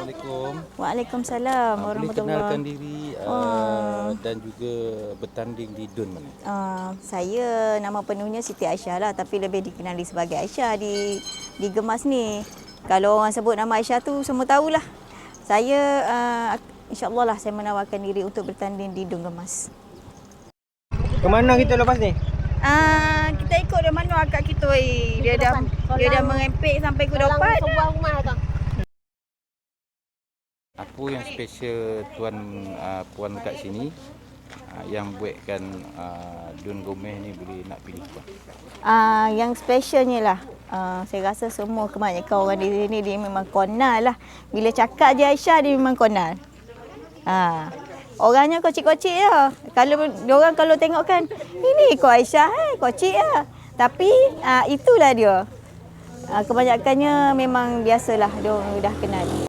Assalamualaikum. Waalaikumsalam Boleh warahmatullahi. kenalkan diri dan juga bertanding di DUN mana? Saya nama penuhnya Siti Aisyah lah, tapi lebih dikenali sebagai Aisyah di Gemas ni. Kalau orang sebut nama Aisyah tu semua tahulah. Saya insya-Allah lah saya menawarkan diri untuk bertanding di DUN Gemas. Kemana kita lepas ni? Kita ikut dari mana akak kita dia dah merempek sampai ke depan. Apa yang special puan kat sini yang buatkan DUN Gomeh ni boleh nak pilih puan? Yang specialnya lah, saya rasa semua kebanyakan orang di sini dia memang konal lah. Bila cakap je Aisyah dia memang konal. Orangnya kocik-kocik je. Kalau tengok kan, ini kok Aisyah kocik je. Tapi itulah dia. Kebanyakannya memang biasalah dia dah kenal.